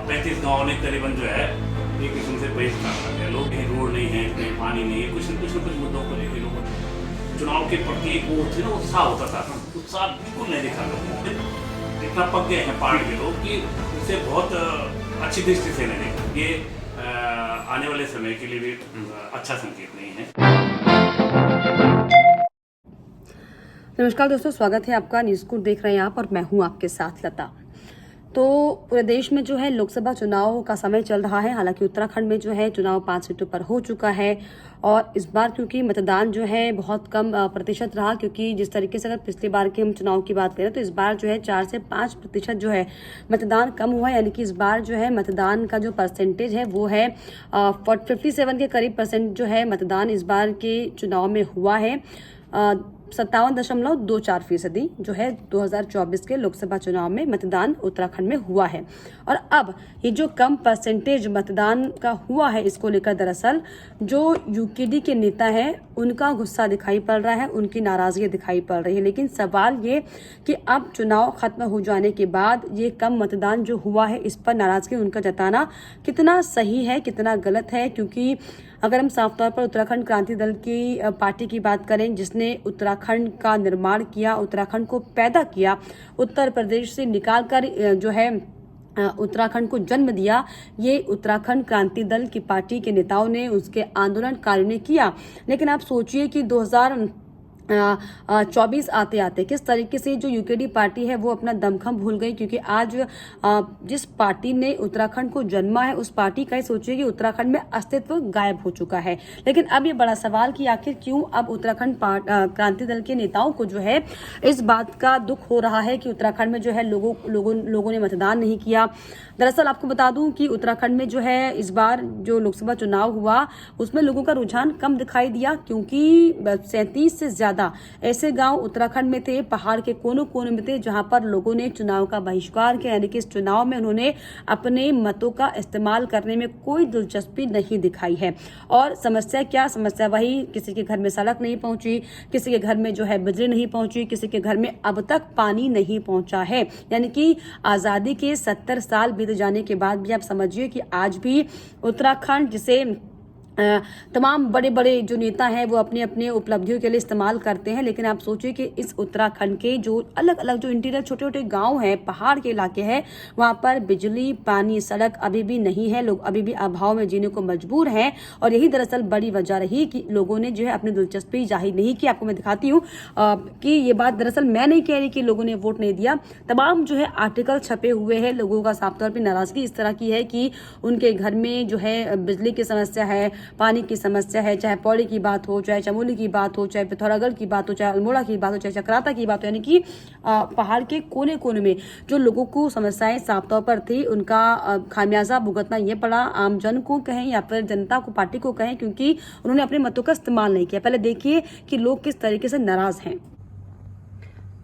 35 गाँव ने करीबन जो है एक किस्म से बहिष्कार कर दिया। लोग कहीं रोड नहीं है, कहीं पानी नहीं है, कुछ न कुछ मुद्दों को लेकर लोगों चुनाव के प्रति एक वो थे ना उत्साह होता था, उत्साह बिल्कुल नहीं दिखा लोगों को। इतना पक गए हैं पहाड़ के लोग कि उसे बहुत अच्छी दृष्टि से नहीं देखा। ये आने वाले समय के लिए भी अच्छा संकेत नहीं है। नमस्कार दोस्तों, स्वागत है आपका। न्यूज़ को देख रहे हैं आप और मैं हूं आपके साथ लता। तो पूरे देश में जो है लोकसभा चुनाव का समय चल रहा है। हालांकि उत्तराखंड में जो है चुनाव 5 सीटों पर हो चुका है और इस बार क्योंकि मतदान जो है बहुत कम प्रतिशत रहा, क्योंकि जिस तरीके से अगर पिछली बार के हम चुनाव की बात करें तो इस बार जो है 4 से 5% जो है मतदान कम हुआ है। यानी कि इस बार जो है मतदान का जो परसेंटेज है वो है 57 के करीब परसेंट जो है मतदान इस बार के चुनाव में हुआ है। 57.24% जो है 2024 के लोकसभा चुनाव में मतदान उत्तराखंड में हुआ है। और अब ये जो कम परसेंटेज मतदान का हुआ है, इसको लेकर दरअसल जो यूकेडी के नेता हैं उनका गुस्सा दिखाई पड़ रहा है, उनकी नाराजगी दिखाई पड़ रही है। लेकिन सवाल ये कि अब चुनाव खत्म हो जाने के बाद ये कम मतदान जो हुआ है इस पर नाराजगी उनका जताना कितना सही है, कितना गलत है। क्योंकि अगर हम साफ तौर पर उत्तराखंड क्रांति दल की पार्टी की बात करें, जिसने उत्तराखंड का निर्माण किया, उत्तराखंड को पैदा किया, उत्तर प्रदेश से निकालकर जो है उत्तराखंड को जन्म दिया, ये उत्तराखंड क्रांति दल की पार्टी के नेताओं ने, उसके आंदोलनकारियों ने किया। लेकिन आप सोचिए कि 2024 आते आते किस तरीके से जो यूकेडी पार्टी है वो अपना दमखम भूल गई। क्योंकि आज जिस पार्टी ने उत्तराखंड को जन्मा है उस पार्टी का ही सोचिए कि उत्तराखंड में अस्तित्व गायब हो चुका है। लेकिन अब ये बड़ा सवाल कि आखिर क्यों अब उत्तराखंड क्रांति दल के नेताओं को जो है इस बात का दुख हो रहा है कि उत्तराखंड में जो है लोगों ने मतदान नहीं किया। दरअसल आपको बता दूं कि उत्तराखंड में जो है इस बार जो लोकसभा चुनाव हुआ उसमें लोगों का रुझान कम दिखाई दिया, क्योंकि 37 से ज्यादा ऐसे गांव उत्तराखंड में थे, पहाड़ के कोनों कोनों में थे, जहां पर लोगों ने चुनाव का बहिष्कार किया। यानी कि इस चुनाव में उन्होंने अपने मतों का इस्तेमाल करने में कोई दिलचस्पी नहीं दिखाई है। और समस्या क्या? समस्या वही, किसी के घर में सड़क नहीं पहुंची, किसी के घर में जो है बिजली नहीं पहुंची, किसी के घर में अब तक पानी नहीं पहुंचा है। यानी कि आजादी के 70 साल बीत जाने के बाद भी आप समझिए कि आज भी उत्तराखंड, जिसे तमाम बड़े बड़े जो नेता हैं वो अपने अपने उपलब्धियों के लिए इस्तेमाल करते हैं, लेकिन आप सोचिए कि इस उत्तराखंड के जो अलग अलग जो इंटीरियर छोटे छोटे गांव हैं, पहाड़ के इलाके हैं, वहां पर बिजली, पानी, सड़क अभी भी नहीं है। लोग अभी भी अभाव में जीने को मजबूर हैं। और यही दरअसल बड़ी वजह रही कि लोगों ने जो है अपनी दिलचस्पी जाहिर नहीं की। आपको मैं दिखाती हूँ कि ये बात दरअसल मैं नहीं कह रही कि लोगों ने वोट नहीं दिया। तमाम जो है आर्टिकल छपे हुए हैं, लोगों का साफ तौर पर नाराजगी इस तरह की है कि उनके घर में जो है बिजली की समस्या है, पानी की समस्या है, चाहे पौड़ी की बात हो, चाहे चमोली की बात हो, चाहे पिथौरागढ़ की बात हो, चाहे अल्मोड़ा की बात हो, चाहे चक्राता की बात हो। यानी कि पहाड़ के कोने कोने में जो लोगों को समस्याएं साफ तौर पर थी, उनका खामियाजा भुगतना ये पड़ा, आम जन को कहें या फिर जनता को, पार्टी को कहें, क्योंकि उन्होंने अपने मतों का इस्तेमाल नहीं किया। पहले देखिए कि लोग किस तरीके से नाराज हैं।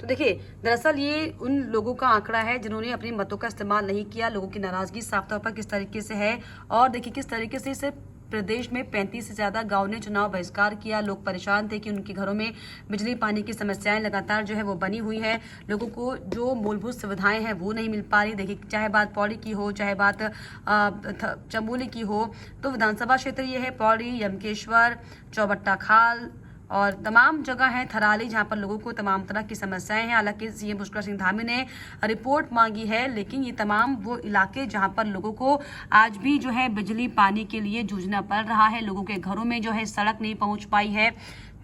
तो देखिए, दरअसल ये उन लोगों का आंकड़ा है जिन्होंने अपने मतों का इस्तेमाल नहीं किया। लोगों की नाराजगी साफ तौर पर किस तरीके से है। और देखिए किस तरीके से सिर्फ प्रदेश में 35 से ज्यादा गांव ने चुनाव बहिष्कार किया। लोग परेशान थे कि उनके घरों में बिजली, पानी की समस्याएं लगातार जो है वो बनी हुई है। लोगों को जो मूलभूत सुविधाएं हैं वो नहीं मिल पा रही। देखिए, चाहे बात पौड़ी की हो, चाहे बात चमोली की हो, तो विधानसभा क्षेत्र ये है पौड़ी, यमकेश्वर, चौबट्टा खाल और तमाम जगह है, थराली, जहां पर लोगों को तमाम तरह की समस्याएं हैं। हालांकि सीएम पुष्कर सिंह धामी ने रिपोर्ट मांगी है, लेकिन ये तमाम वो इलाके जहां पर लोगों को आज भी जो है बिजली, पानी के लिए जूझना पड़ रहा है, लोगों के घरों में जो है सड़क नहीं पहुंच पाई है।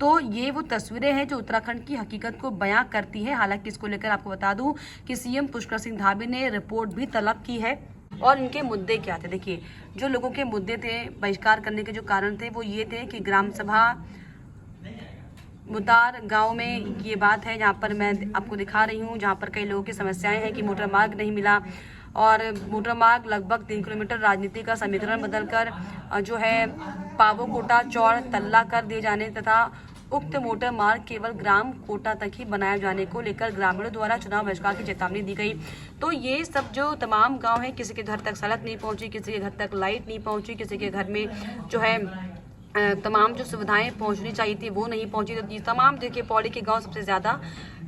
तो ये वो तस्वीरें हैं जो उत्तराखंड की हकीकत को बयां करती है। हालांकि इसको लेकर आपको बता दूं कि सीएम पुष्कर सिंह धामी ने रिपोर्ट भी तलब की है। और इनके मुद्दे क्या थे? देखिए, जो लोगों के मुद्दे थे, बहिष्कार करने के जो कारण थे वो ये थे कि ग्राम सभा मुतार गांव में ये बात है, जहां पर मैं आपको दिखा रही हूं, जहां पर कई लोगों की समस्याएं हैं कि मोटर मार्ग नहीं मिला। और मोटर मार्ग लगभग 3 किलोमीटर राजनीति का समीकरण बदलकर जो है पावो कोटा चौड़ तल्ला कर दिए जाने तथा उक्त मोटर मार्ग केवल ग्राम कोटा तक ही बनाए जाने को लेकर ग्रामीणों द्वारा चुनाव बहिष्कार की चेतावनी दी गई। तो ये सब जो तमाम गांव हैं, किसी के घर तक सड़क नहीं पहुंची, किसी के घर तक लाइट नहीं पहुंची, किसी के घर में जो है तमाम जो सुविधाएं पहुंचनी चाहिए थी वो नहीं पहुंची। तो ये तमाम देखिए पौड़ी के गांव सबसे ज्यादा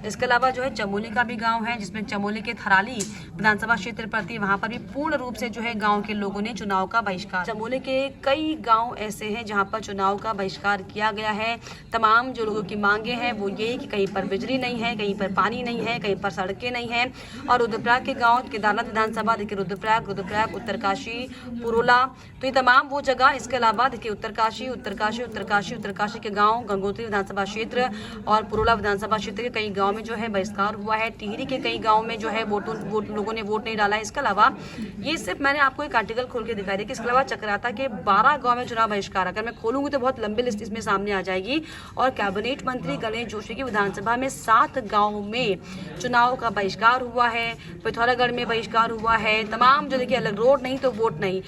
इसके अलावा जो है चमोली का भी गांव है, जिसमें चमोली के थराली विधानसभा क्षेत्र पड़ती है, वहां पर भी पूर्ण रूप से जो है गांव के लोगों ने चुनाव का बहिष्कार। चमोली के कई गांव ऐसे हैं जहां पर चुनाव का बहिष्कार किया गया है। तमाम जो लोगों की मांगे हैं वो ये कि कहीं पर बिजली नहीं है, कहीं पर पानी नहीं है, कहीं पर सड़कें नहीं है। और रुद्रप्रयाग के गाँव केदारनाथ विधानसभा, देखिए रुद्रप्रयाग, उत्तरकाशी, पुरोला, तो ये तमाम वो जगह। इसके अलावा देखिए उत्तरकाशी के गांव, गंगोत्री विधानसभा क्षेत्र और पुरोला विधानसभा क्षेत्र के कई गांव में जो है बहिष्कार हुआ है। टिहरी के कई गांव में जो है लोगों ने वोट नहीं डाला है। इसके अलावा ये सिर्फ मैंने आपको एक आर्टिकल खोल के दिखाई दिया कि इसके अलावा चक्राता के 12 गांव में चुनाव बहिष्कार। अगर मैं खोलूंगी तो बहुत लंबी लिस्ट इसमें सामने आ जाएगी। और कैबिनेट मंत्री गणेश जोशी की विधानसभा में 7 गाँव में चुनाव का बहिष्कार हुआ है। पिथौरागढ़ में बहिष्कार हुआ है। तमाम जो देखिए अलग रोड नहीं तो वोट नहीं।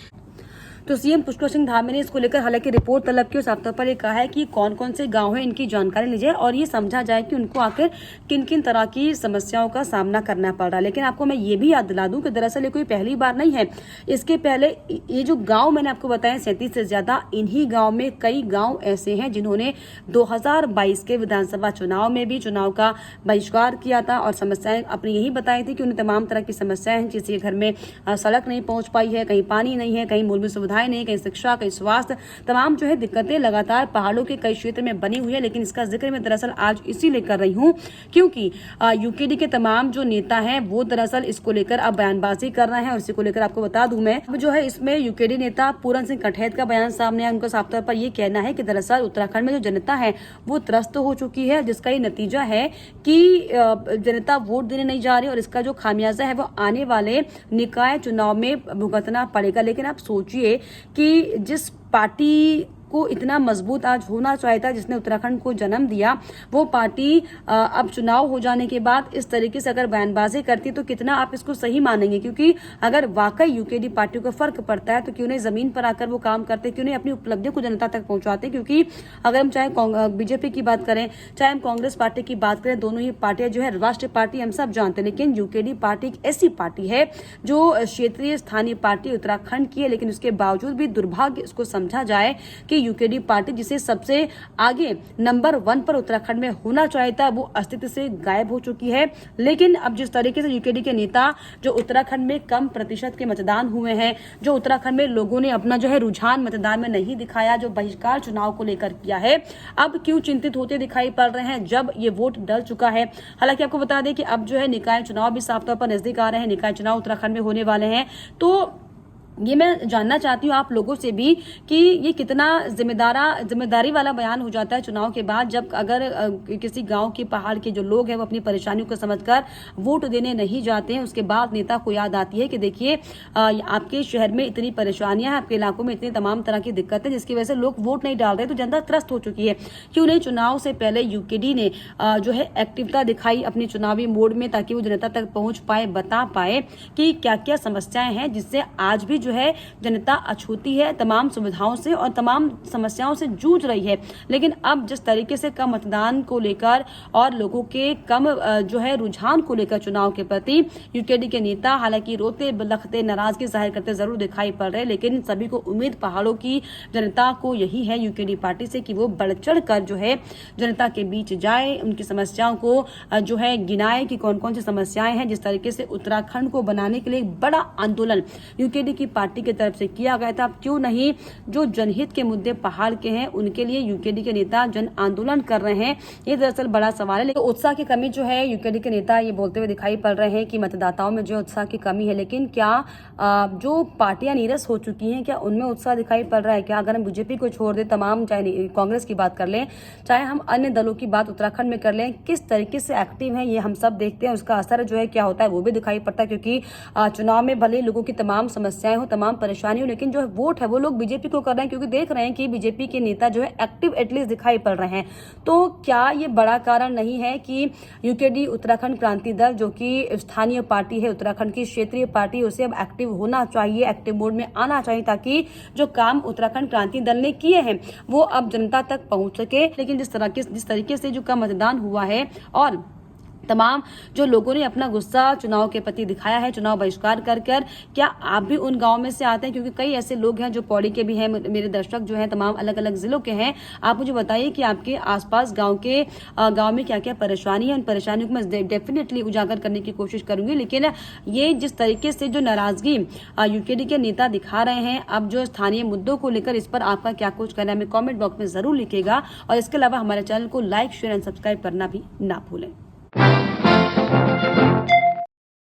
तो सीएम पुष्कर सिंह धामी ने इसको लेकर हालांकि रिपोर्ट तलब की और साफ तौर पर ये कहा है कि कौन कौन से गांव हैं, इनकी जानकारी ली जाए और ये समझा जाए कि उनको आखिर किन किन तरह की समस्याओं का सामना करना पड़ रहा है। लेकिन आपको मैं ये भी याद दिला दूं कि दरअसल ये कोई पहली बार नहीं है। इसके पहले ये जो गाँव मैंने आपको बताया 37 से ज्यादा, इन्हीं गाँव में कई गाँव ऐसे हैं जिन्होंने 2022 के विधानसभा चुनाव में भी चुनाव का बहिष्कार किया था और समस्याएं अपनी यही बताई थी कि उन्हें तमाम तरह की समस्याएं हैं। किसी के घर में सड़क नहीं पहुंच पाई है, कहीं पानी नहीं है, कहीं मूलभूत सुविधाएं नहीं, कहीं शिक्षा, कहीं स्वास्थ्य, तमाम जो है दिक्कतें लगातार पहाड़ों के कई क्षेत्र में बनी हुई है। लेकिन इसका जिक्र मैं दरअसल आज इसीलिए कर रही हूं क्योंकि यूकेडी के तमाम जो नेता हैं वो दरअसल इसको लेकर अब बयानबाजी कर रहे हैं। और इसी को लेकर आपको बता दूं मैं, अब जो है इसमें यूकेडी नेता पूरन सिंह कठेत का बयान सामने आया। उनका साफ तौर पर यह कहना है कि दरअसल उत्तराखंड में जो जनता है वो त्रस्त हो चुकी है, जिसका ये नतीजा है कि जनता वोट देने नहीं जा रही और इसका जो खामियाजा है वो आने वाले निकाय चुनाव में भुगतना पड़ेगा। लेकिन आप सोचिए कि जिस पार्टी को इतना मजबूत आज होना चाहिए था, जिसने उत्तराखंड को जन्म दिया, वो पार्टी अब चुनाव हो जाने के बाद इस तरीके से अगर बयानबाजी करती तो कितना आप इसको सही मानेंगे। क्योंकि अगर वाकई यूकेडी पार्टी को फर्क पड़ता है तो क्यों नहीं जमीन पर आकर वो काम करते, क्यों नहीं अपनी उपलब्धियों को जनता तक पहुंचाते। क्योंकि अगर हम चाहे बीजेपी की बात करें, चाहे हम कांग्रेस पार्टी की बात करें, दोनों ही पार्टियां जो है राष्ट्रीय पार्टी हम सब जानते हैं। लेकिन यूकेडी पार्टी एक ऐसी पार्टी है जो क्षेत्रीय स्थानीय पार्टी उत्तराखंड की है, लेकिन उसके बावजूद भी दुर्भाग्य इसको समझा जाए कि यूकेडी पार्टी जिसे सबसे आगे नंबर 1 पर उत्तराखंड में होना चाहिए था, वो अस्तित्व से गायब हो चुकी है। लेकिन अब जिस तरीके से यूकेडी के नेता जो उत्तराखंड में कम प्रतिशत के मतदान हुए हैं, जो उत्तराखंड में लोगों ने अपना जो है रुझान मतदान में नहीं दिखाया, जो बहिष्कार चुनाव को लेकर किया है, अब क्यों चिंतित होते दिखाई पड़ रहे हैं जब ये वोट डल चुका है। हालांकि आपको बता दें कि अब जो है निकाय चुनाव भी साफ तौर पर नजदीक आ रहे हैं। निकाय चुनाव उत्तराखंड में होने वाले हैं। तो ये मैं जानना चाहती हूँ आप लोगों से भी कि ये कितना जिम्मेदारी वाला बयान हो जाता है चुनाव के बाद, जब अगर किसी गांव के पहाड़ के जो लोग हैं वो अपनी परेशानियों को समझकर वोट देने नहीं जाते हैं। उसके बाद नेता को याद आती है कि देखिए आपके शहर में इतनी परेशानियां हैं, आपके इलाकों में इतनी तमाम तरह की दिक्कतें, जिसकी वजह से लोग वोट नहीं डाल रहे, तो जनता त्रस्त हो चुकी है। क्यों नहीं चुनाव से पहले यूकेडी ने जो है एक्टिवता दिखाई अपनी चुनावी मोड में, ताकि वो जनता तक पहुंच पाए, बता पाए कि क्या क्या समस्याएं हैं, जिससे आज भी जो है जनता अछूती है तमाम सुविधाओं से और तमाम समस्याओं से जूझ रही है। लेकिन अब जिस तरीके से कम मतदान को लेकर और लोगों के कम जो है रुझान को लेकर चुनाव के प्रति यूकेडी के नेता हालांकि रोते बिलखते नाराजगी जाहिर करते जरूर दिखाई पड़ रहे, लेकिन सभी को उम्मीद पहाड़ों की जनता को यही है यूकेडी पार्टी से कि वो बढ़ चढ़ कर जो है जनता के बीच जाए, उनकी समस्याओं को जो है गिनाए कि कौन कौन सी समस्याएं हैं। जिस तरीके से उत्तराखंड को बनाने के लिए एक बड़ा आंदोलन यूकेडी की पार्टी की तरफ से किया गया था, अब क्यों नहीं जो जनहित के मुद्दे पहाड़ के हैं उनके लिए यूकेडी के नेता जन आंदोलन कर रहे हैं, ये दरअसल बड़ा सवाल है। लेकिन उत्साह की कमी जो है यूकेडी के नेता ये बोलते हुए दिखाई पड़ रहे हैं कि मतदाताओं में जो उत्साह की कमी है, लेकिन क्या जो पार्टियां नीरस हो चुकी हैं क्या उनमें उत्साह दिखाई पड़ रहा है क्या? अगर हम बीजेपी को छोड़ दें, तमाम चाहे कांग्रेस की बात कर लें, चाहे हम अन्य दलों की बात उत्तराखंड में कर लें, किस तरीके से एक्टिव है ये हम सब देखते हैं। उसका असर जो है क्या होता है वो भी दिखाई पड़ता है, क्योंकि चुनाव में भले लोगों की तमाम समस्याएं हो, तमाम परेशानी हो, लेकिन जो है वोट है वो लोग बीजेपी को कर रहे हैं, क्योंकि देख रहे हैं कि बीजेपी के नेता जो है एक्टिव एटलीस्ट दिखाई पड़ रहे हैं। तो क्या ये बड़ा कारण नहीं है कि यूकेडी उत्तराखंड क्रांति दल जो कि स्थानीय पार्टी है, उत्तराखंड की क्षेत्रीय पार्टी, उसे अब एक्टिव होना चाहिए, एक्टिव मोड में आना चाहिए, ताकि जो काम उत्तराखंड क्रांति दल ने किए हैं वो अब जनता तक पहुंच सके। लेकिन जिस तरीके से जो का मतदान हुआ है और तमाम जो लोगों ने अपना गुस्सा चुनाव के प्रति दिखाया है, चुनाव बहिष्कार कर क्या आप भी उन गांव में से आते हैं? क्योंकि कई ऐसे लोग हैं जो पौड़ी के भी हैं, मेरे दर्शक जो हैं तमाम अलग अलग जिलों के हैं। आप मुझे बताइए कि आपके आसपास गांव में क्या क्या परेशानी है। उन परेशानियों को मैं डेफिनेटली उजागर करने की कोशिश करूंगी, लेकिन ये जिस तरीके से जो नाराजगी यूकेडी के नेता दिखा रहे हैं अब जो स्थानीय मुद्दों को लेकर, इस पर आपका क्या कुछ कहना है हमें कॉमेंट बॉक्स में जरूर लिखिएगा। और इसके अलावा हमारे चैनल को लाइक, शेयर एंड सब्सक्राइब करना भी ना भूलें।